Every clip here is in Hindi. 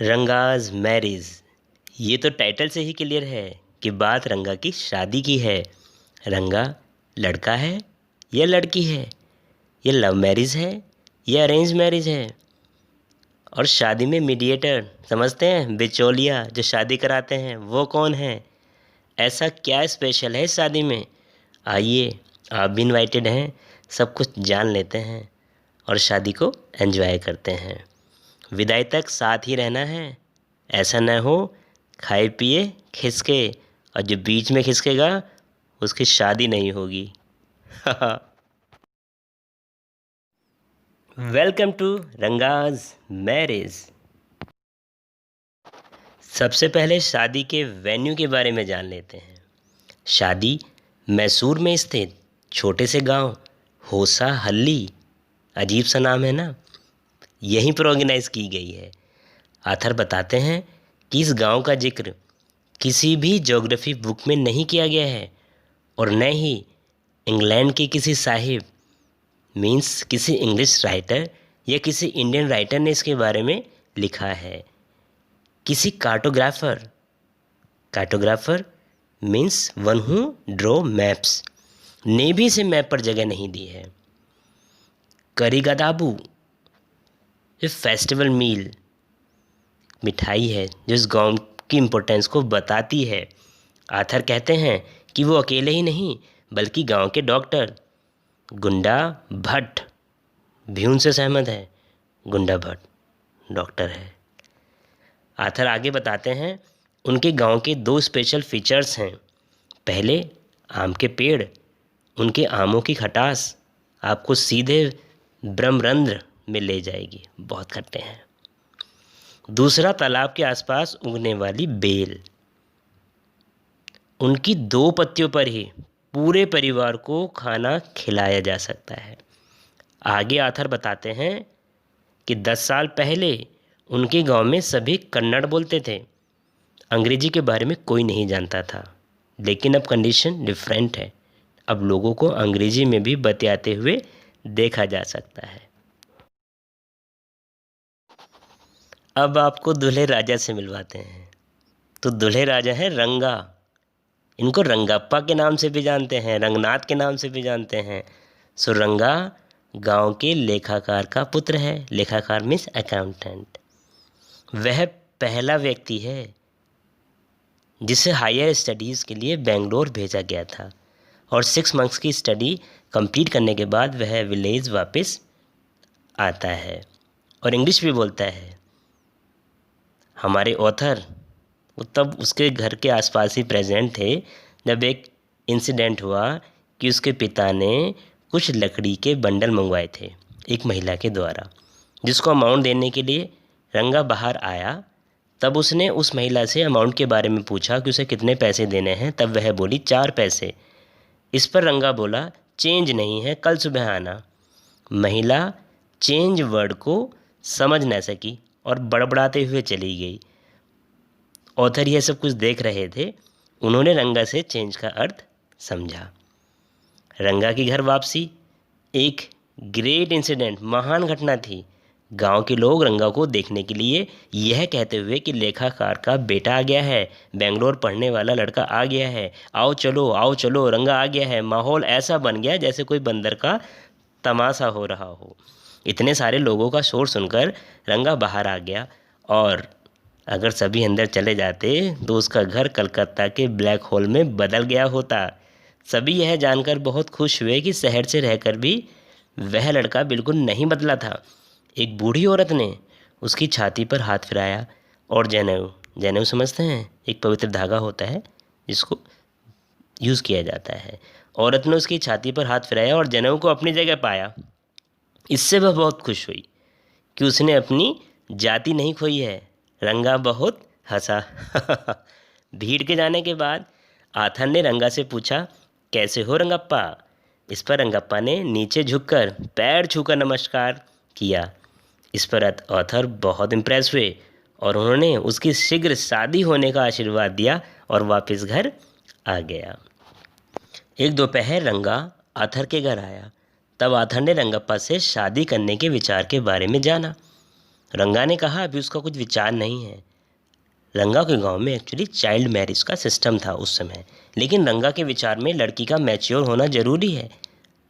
रंगाज मैरिज। ये तो टाइटल से ही क्लियर है कि बात रंगा की शादी की है। रंगा लड़का है या लड़की है? ये लव मैरिज है या अरेंज मैरिज है? और शादी में मीडिएटर समझते हैं, बिचौलिया जो शादी कराते हैं, वो कौन है? ऐसा क्या स्पेशल है इस शादी में? आइए, आप भी इनवाइटेड हैं, सब कुछ जान लेते हैं और शादी को एंजॉय करते हैं। विदाई तक साथ ही रहना है, ऐसा न हो खाए पिए खिसके और जो बीच में खिसकेगा उसकी शादी नहीं होगी। Welcome to Ranga's marriage. सबसे पहले शादी के वेन्यू के बारे में जान लेते हैं। शादी मैसूर में स्थित छोटे से गांव होसा हल्ली, अजीब सा नाम है ना, यहीं पर ऑर्गेनाइज की गई है। आथर बताते हैं कि इस गांव का जिक्र किसी भी ज्योग्राफी बुक में नहीं किया गया है और न ही इंग्लैंड के किसी साहिब मीन्स किसी इंग्लिश राइटर या किसी इंडियन राइटर ने इसके बारे में लिखा है। किसी cartographer means one who draw maps ने भी इसे मैप पर जगह नहीं दी है। करीगदाबू ये फेस्टिवल मील मिठाई है जो इस गांव की इम्पोर्टेंस को बताती है। आथर कहते हैं कि वो अकेले ही नहीं बल्कि गांव के डॉक्टर गुंडा भट्ट भी उनसे सहमत है। गुंडा भट्ट डॉक्टर है। आथर आगे बताते हैं उनके गांव के दो स्पेशल फीचर्स हैं। पहले आम के पेड़, उनके आमों की खटास आपको सीधे ब्रह्मरंध्र में ले जाएगी, बहुत खट्टे हैं। दूसरा तालाब के आसपास उगने वाली बेल, उनकी दो पत्तियों पर ही पूरे परिवार को खाना खिलाया जा सकता है। आगे आथर बताते हैं कि 10 साल पहले उनके गांव में सभी कन्नड़ बोलते थे, अंग्रेजी के बारे में कोई नहीं जानता था। लेकिन अब कंडीशन डिफरेंट है, अब लोगों को अंग्रेजी में भी बतियाते हुए देखा जा सकता है। अब आपको दूल्हे राजा से मिलवाते हैं। तो दूल्हे राजा हैं रंगा, इनको रंगाप्पा के नाम से भी जानते हैं, रंगनाथ के नाम से भी जानते हैं। सो रंगा गांव के लेखाकार का पुत्र है। लेखाकार मीन्स अकाउंटेंट। वह पहला व्यक्ति है जिसे हायर स्टडीज़ के लिए बेंगलोर भेजा गया था और 6 मंथ्स की स्टडी कंप्लीट करने के बाद वह विलेज वापस आता है और इंग्लिश भी बोलता है। हमारे ऑथर वो तब उसके घर के आसपास ही प्रेजेंट थे जब एक इंसिडेंट हुआ कि उसके पिता ने कुछ लकड़ी के बंडल मंगवाए थे एक महिला के द्वारा, जिसको अमाउंट देने के लिए रंगा बाहर आया। तब उसने उस महिला से अमाउंट के बारे में पूछा कि उसे कितने पैसे देने हैं। तब वह बोली 4 पैसे। इस पर रंगा बोला चेंज नहीं है, कल सुबह आना। महिला चेंज वर्ड को समझ न सकी और बड़बड़ाते हुए चली गई। ऑथर यह सब कुछ देख रहे थे, उन्होंने रंगा से चेंज का अर्थ समझा। रंगा की घर वापसी एक ग्रेट इंसिडेंट, महान घटना थी। गांव के लोग रंगा को देखने के लिए यह कहते हुए कि लेखाकार का बेटा आ गया है, बेंगलोर पढ़ने वाला लड़का आ गया है, आओ चलो रंगा आ गया है। माहौल ऐसा बन गया जैसे कोई बंदर का तमाशा हो रहा हो। इतने सारे लोगों का शोर सुनकर रंगा बाहर आ गया और अगर सभी अंदर चले जाते तो उसका घर कलकत्ता के ब्लैक होल में बदल गया होता। सभी यह जानकर बहुत खुश हुए कि शहर से रहकर भी वह लड़का बिल्कुल नहीं बदला था। एक बूढ़ी औरत ने उसकी छाती पर हाथ फिराया और जनेऊ समझते हैं, एक पवित्र धागा होता है जिसको यूज़ किया जाता है। औरत ने उसकी छाती पर हाथ फिराया और जनेऊ को अपनी जगह पाया। इससे वह बहुत खुश हुई कि उसने अपनी जाति नहीं खोई है। रंगा बहुत हंसा। भीड़ के जाने के बाद आथर ने रंगा से पूछा कैसे हो रंगप्पा। इस पर रंगप्पा ने नीचे झुककर पैर छूकर नमस्कार किया। इस पर ऑथर बहुत इम्प्रेस हुए और उन्होंने उसकी शीघ्र शादी होने का आशीर्वाद दिया और वापस घर आ गया। एक दोपहर रंगा आथर के घर आया। तब आथर ने रंगप्पा से शादी करने के विचार के बारे में जाना। रंगा ने कहा अभी उसका कुछ विचार नहीं है। रंगा के गांव में एक्चुअली चाइल्ड मैरिज का सिस्टम था उस समय, लेकिन रंगा के विचार में लड़की का मैच्योर होना जरूरी है,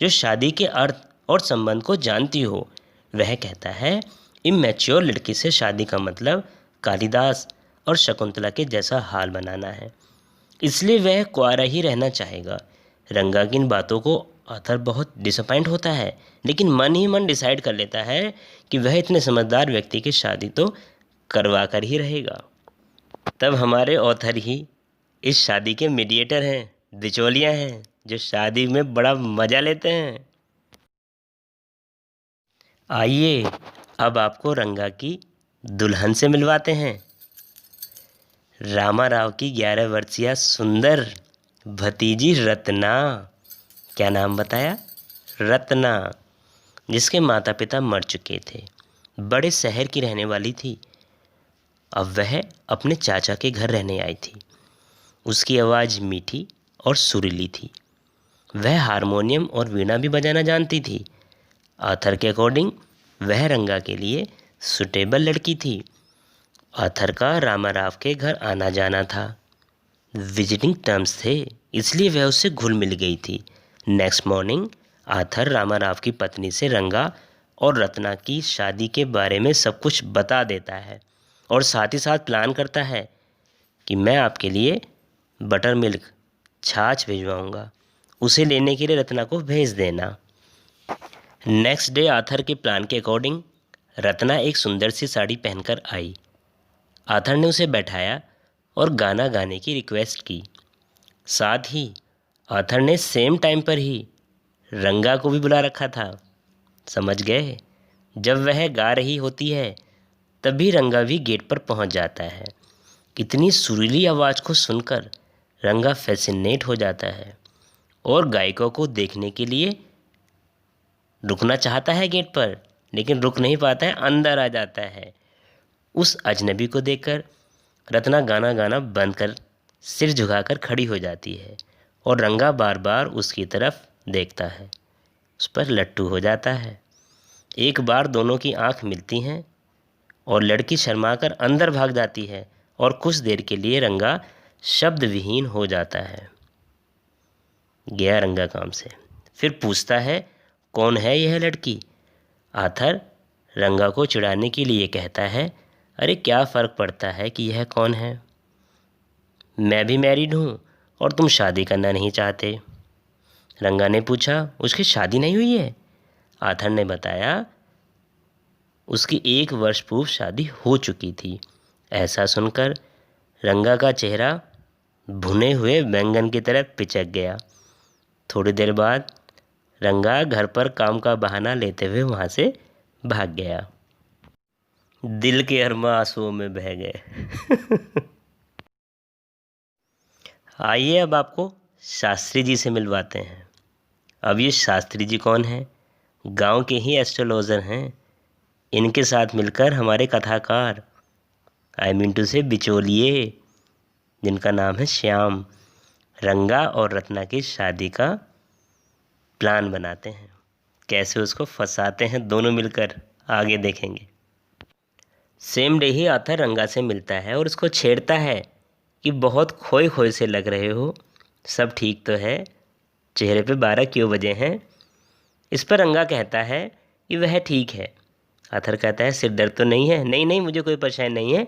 जो शादी के अर्थ और संबंध को जानती हो। वह कहता है इमैच्योर लड़की से शादी का मतलब कालिदास और शकुंतला के जैसा हाल बनाना है, इसलिए वह कुंवारा ही रहना चाहेगा। रंगा की इन बातों को आथर बहुत डिसअपॉइंट होता है, लेकिन मन ही मन डिसाइड कर लेता है कि वह इतने समझदार व्यक्ति की शादी तो करवा कर ही रहेगा। तब हमारे ऑथर ही इस शादी के मीडिएटर हैं, बिचौलिया हैं, जो शादी में बड़ा मज़ा लेते हैं। आइए अब आपको रंगा की दुल्हन से मिलवाते हैं। रामाराव की 11 वर्षीय सुंदर भतीजी रत्ना। क्या नाम बताया? रत्ना, जिसके माता पिता मर चुके थे, बड़े शहर की रहने वाली थी। अब वह अपने चाचा के घर रहने आई थी। उसकी आवाज़ मीठी और सुरीली थी। वह हारमोनियम और वीणा भी बजाना जानती थी। आथर के अकॉर्डिंग वह रंगा के लिए सुटेबल लड़की थी। आथर का रामाराव के घर आना जाना था, विजिटिंग टर्म्स थे, इसलिए वह उससे घुल मिल गई थी। नेक्स्ट मॉर्निंग आथर रामाराव की पत्नी से रंगा और रत्ना की शादी के बारे में सब कुछ बता देता है और साथ ही साथ प्लान करता है कि मैं आपके लिए बटर मिल्क छाछ भिजवाऊंगा, उसे लेने के लिए रत्ना को भेज देना। नेक्स्ट डे आथर के प्लान के अकॉर्डिंग रत्ना एक सुंदर सी साड़ी पहनकर आई। आथर ने उसे बैठाया और गाना गाने की रिक्वेस्ट की। साथ ही आथर ने सेम टाइम पर ही रंगा को भी बुला रखा था। समझ गए? जब वह गा रही होती है तभी रंगा भी गेट पर पहुंच जाता है। इतनी सुरीली आवाज़ को सुनकर रंगा फैसिनेट हो जाता है और गायकों को देखने के लिए रुकना चाहता है गेट पर, लेकिन रुक नहीं पाता है, अंदर आ जाता है। उस अजनबी को देखकर रत्ना गाना गाना बंद कर सिर झुकाकर खड़ी हो जाती है और रंगा बार बार उसकी तरफ देखता है, उस पर लट्टू हो जाता है। एक बार दोनों की आंख मिलती हैं और लड़की शर्माकर अंदर भाग जाती है और कुछ देर के लिए रंगा शब्द विहीन हो जाता है। गया रंगा काम से। फिर पूछता है कौन है यह लड़की? आथर रंगा को चिढ़ाने के लिए कहता है अरे क्या फ़र्क पड़ता है कि यह कौन है, मैं भी मैरिड हूँ और तुम शादी करना नहीं चाहते। रंगा ने पूछा उसकी शादी नहीं हुई है? आथर ने बताया उसकी 1 वर्ष पूर्व शादी हो चुकी थी। ऐसा सुनकर रंगा का चेहरा भुने हुए बैंगन की तरह पिचक गया। थोड़ी देर बाद रंगा घर पर काम का बहाना लेते हुए वहाँ से भाग गया। दिल के अरमा आंसुओं में बह गए। आइए अब आपको शास्त्री जी से मिलवाते हैं। अब ये शास्त्री जी कौन हैं? गांव के ही एस्ट्रोलॉजर हैं। इनके साथ मिलकर हमारे कथाकार आई मीन टू से बिचौलिए, जिनका नाम है श्याम, रंगा और रत्ना की शादी का प्लान बनाते हैं। कैसे उसको फंसाते हैं दोनों मिलकर, आगे देखेंगे। सेम डे ही आथर रंगा से मिलता है और उसको छेड़ता है कि बहुत खोए खोए से लग रहे हो, सब ठीक तो है, चेहरे पे 12 क्यों बजे हैं? इस पर रंगा कहता है कि वह ठीक है। आथर कहता है सिर दर्द तो नहीं है? नहीं नहीं, मुझे कोई परेशानी नहीं है।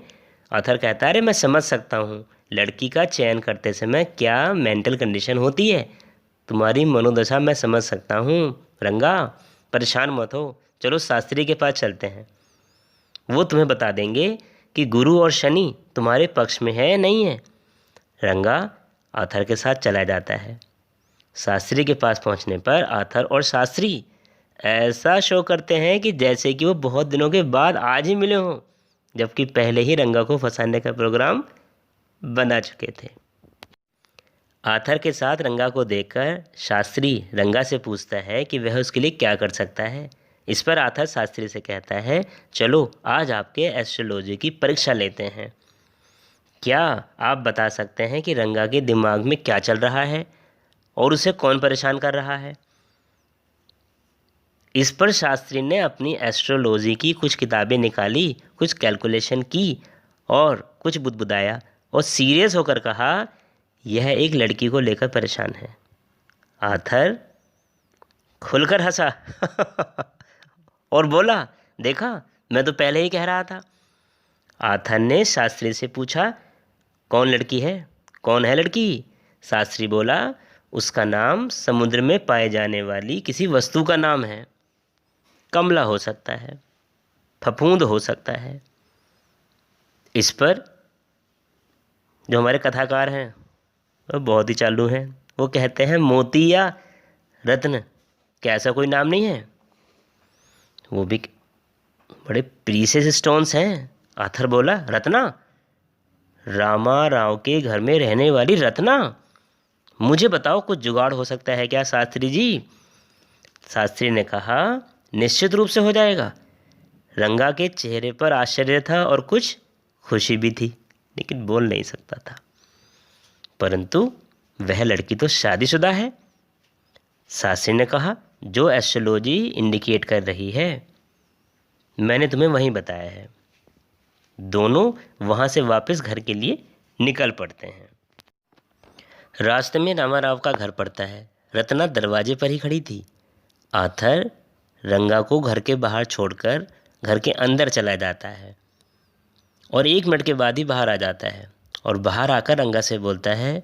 आथर कहता है अरे मैं समझ सकता हूँ लड़की का चयन करते समय क्या मेंटल कंडीशन होती है, तुम्हारी मनोदशा मैं समझ सकता हूँ। रंगा परेशान मत हो, चलो शास्त्री के पास चलते हैं, वो तुम्हें बता देंगे कि गुरु और शनि तुम्हारे पक्ष में है या नहीं है। रंगा आथर के साथ चला जाता है। शास्त्री के पास पहुंचने पर आथर और शास्त्री ऐसा शो करते हैं कि जैसे कि वो बहुत दिनों के बाद आज ही मिले हों, जबकि पहले ही रंगा को फंसाने का प्रोग्राम बना चुके थे। आथर के साथ रंगा को देखकर शास्त्री रंगा से पूछता है कि वह उसके लिए क्या कर सकता है। इस पर आथर शास्त्री से कहता है चलो आज आपके एस्ट्रोलॉजी की परीक्षा लेते हैं। क्या आप बता सकते हैं कि रंगा के दिमाग में क्या चल रहा है और उसे कौन परेशान कर रहा है? इस पर शास्त्री ने अपनी एस्ट्रोलॉजी की कुछ किताबें निकाली, कुछ कैलकुलेशन की और कुछ बुदबुदाया और सीरियस होकर कहा, यह एक लड़की को लेकर परेशान है। आर्थर खुलकर हंसा और बोला, देखा, मैं तो पहले ही कह रहा था। आर्थर ने शास्त्री से पूछा, कौन लड़की है, कौन है लड़की? शास्त्री बोला, उसका नाम समुद्र में पाए जाने वाली किसी वस्तु का नाम है। कमला हो सकता है, फफूंद हो सकता है। इस पर जो हमारे कथाकार हैं वो बहुत ही चालू हैं। वो कहते हैं, मोती या रत्न, क्या ऐसा कोई नाम नहीं है? वो भी बड़े प्रीशियस स्टोन्स हैं। आर्थर बोला, रत्ना? रामा राव के घर में रहने वाली रत्ना? मुझे बताओ, कुछ जुगाड़ हो सकता है क्या शास्त्री जी? शास्त्री ने कहा, निश्चित रूप से हो जाएगा। रंगा के चेहरे पर आश्चर्य था और कुछ खुशी भी थी, लेकिन बोल नहीं सकता था। परंतु वह लड़की तो शादीशुदा है। शास्त्री ने कहा, जो एस्ट्रोलॉजी इंडिकेट कर रही है, मैंने तुम्हें वहीं बताया है। दोनों वहाँ से वापस घर के लिए निकल पड़ते हैं। रास्ते में रामाराव का घर पड़ता है। रत्ना दरवाजे पर ही खड़ी थी। आर्थर रंगा को घर के बाहर छोड़कर घर के अंदर चला जाता है और 1 मिनट के बाद ही बाहर आ जाता है और बाहर आकर रंगा से बोलता है,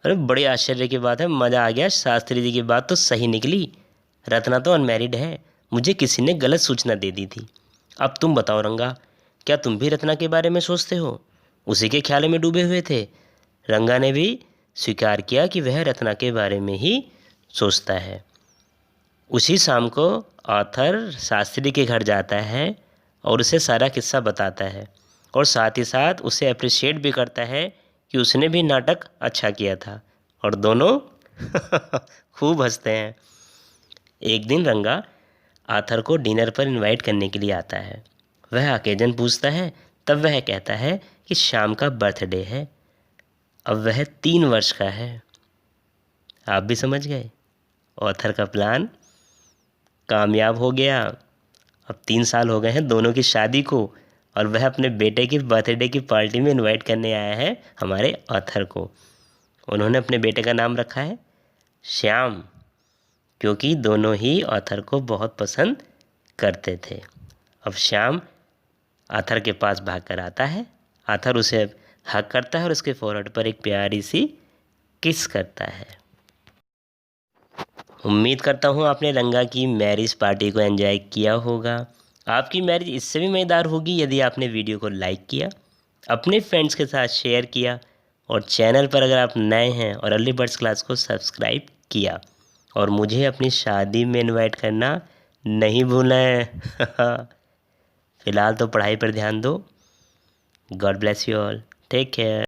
अरे बड़ी आश्चर्य की बात है, मज़ा आ गया, शास्त्री जी की बात तो सही निकली। रत्ना तो अनमैरिड है, मुझे किसी ने गलत सूचना दे दी थी। अब तुम बताओ रंगा, क्या तुम भी रत्ना के बारे में सोचते हो? उसी के ख्याल में डूबे हुए थे। रंगा ने भी स्वीकार किया कि वह रत्ना के बारे में ही सोचता है। उसी शाम को आर्थर शास्त्री के घर जाता है और उसे सारा किस्सा बताता है और साथ ही साथ उसे अप्रिशिएट भी करता है कि उसने भी नाटक अच्छा किया था और दोनों खूब हंसते हैं। एक दिन रंगा आर्थर को डिनर पर इनवाइट करने के लिए आता है। वह अकेजन पूछता है, तब वह कहता है कि शाम का बर्थडे है। अब वह 3 वर्ष का है। आप भी समझ गए, आर्थर का प्लान कामयाब हो गया। अब 3 साल हो गए हैं दोनों की शादी को और वह अपने बेटे की बर्थडे की पार्टी में इनवाइट करने आया है हमारे आर्थर को। उन्होंने अपने बेटे का नाम रखा है श्याम, क्योंकि दोनों ही आर्थर को बहुत पसंद करते थे। अब श्याम आर्थर के पास भाग कर आता है। आर्थर उसे हग करता है और उसके फोrehead पर एक प्यारी सी किस करता है। उम्मीद करता हूँ आपने रंगा की मैरिज पार्टी को एंजॉय किया होगा। आपकी मैरिज इससे भी मज़ेदार होगी यदि आपने वीडियो को लाइक किया, अपने फ्रेंड्स के साथ शेयर किया और चैनल पर अगर आप नए हैं और अर्ली बर्ड्स क्लास को सब्सक्राइब किया और मुझे अपनी शादी में इनवाइट करना नहीं भूलें। फ़िलहाल तो पढ़ाई पर ध्यान दो। God bless you all, take care.